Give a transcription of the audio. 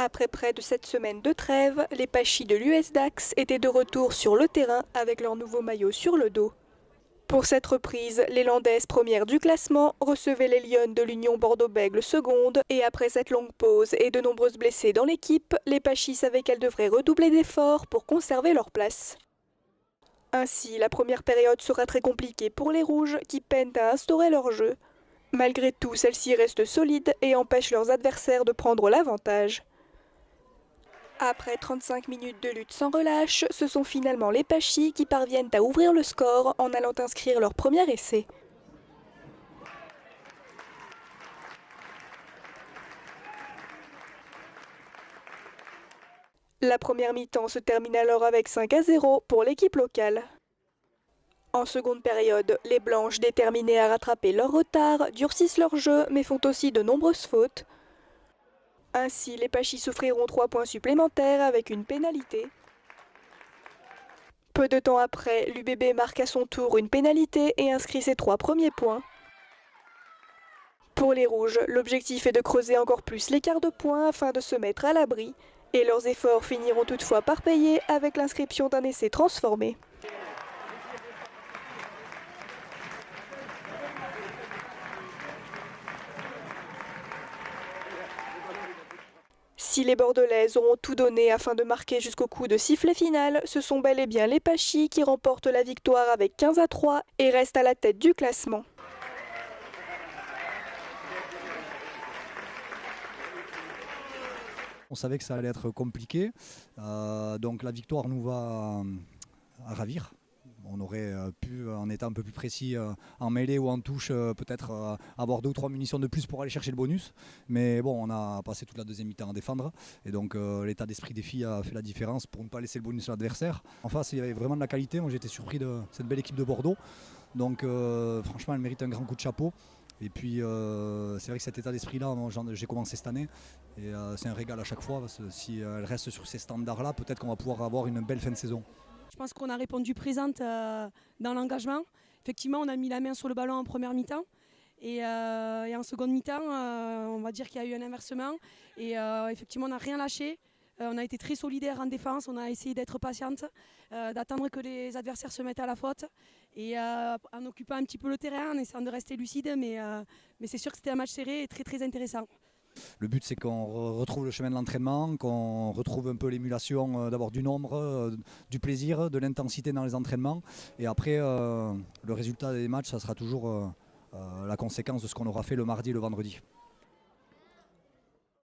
Après près de 7 semaines de trêve, les Pachis de l'US Dax étaient de retour sur le terrain avec leur nouveau maillot sur le dos. Pour cette reprise, les Landaises premières du classement recevaient les Lionnes de l'Union Bordeaux-Bègles seconde et après cette longue pause et de nombreuses blessés dans l'équipe, les Pachis savaient qu'elles devraient redoubler d'efforts pour conserver leur place. Ainsi, la première période sera très compliquée pour les Rouges qui peinent à instaurer leur jeu. Malgré tout, celles-ci restent solides et empêchent leurs adversaires de prendre l'avantage. Après 35 minutes de lutte sans relâche, ce sont finalement les Pachis qui parviennent à ouvrir le score en allant inscrire leur premier essai. La première mi-temps se termine alors avec 5-0 pour l'équipe locale. En seconde période, les Blanches, déterminées à rattraper leur retard, durcissent leur jeu mais font aussi de nombreuses fautes. Ainsi, les Pachis s'offriront 3 points supplémentaires avec une pénalité. Peu de temps après, l'UBB marque à son tour une pénalité et inscrit ses 3 premiers points. Pour les Rouges, l'objectif est de creuser encore plus l'écart de points afin de se mettre à l'abri, et leurs efforts finiront toutefois par payer avec l'inscription d'un essai transformé. Si les Bordelaises auront tout donné afin de marquer jusqu'au coup de sifflet final, ce sont bel et bien les Pachis qui remportent la victoire avec 15-3 et restent à la tête du classement. On savait que ça allait être compliqué, donc la victoire nous va à ravir. On aurait pu, en étant un peu plus précis en mêlée ou en touche, peut-être avoir 2 ou 3 munitions de plus pour aller chercher le bonus. Mais bon, on a passé toute la deuxième mi-temps à défendre. Et donc l'état d'esprit des filles a fait la différence pour ne pas laisser le bonus à l'adversaire. En face, il y avait vraiment de la qualité. Moi, j'ai été surpris de cette belle équipe de Bordeaux. Donc franchement, elle mérite un grand coup de chapeau. Et puis c'est vrai que cet état d'esprit-là, j'ai commencé cette année. Et c'est un régal à chaque fois. Parce que si elle reste sur ces standards-là, peut-être qu'on va pouvoir avoir une belle fin de saison. Je pense qu'on a répondu présente dans l'engagement. Effectivement, on a mis la main sur le ballon en première mi-temps. Et en seconde mi-temps, on va dire qu'il y a eu un inversement. Et effectivement, on n'a rien lâché. On a été très solidaire en défense. On a essayé d'être patiente, d'attendre que les adversaires se mettent à la faute. Et en occupant un petit peu le terrain, en essayant de rester lucide. Mais c'est sûr que c'était un match serré et très très intéressant. Le but, c'est qu'on retrouve le chemin de l'entraînement, qu'on retrouve un peu l'émulation d'avoir du nombre, du plaisir, de l'intensité dans les entraînements. Et après, le résultat des matchs, ça sera toujours la conséquence de ce qu'on aura fait le mardi et le vendredi.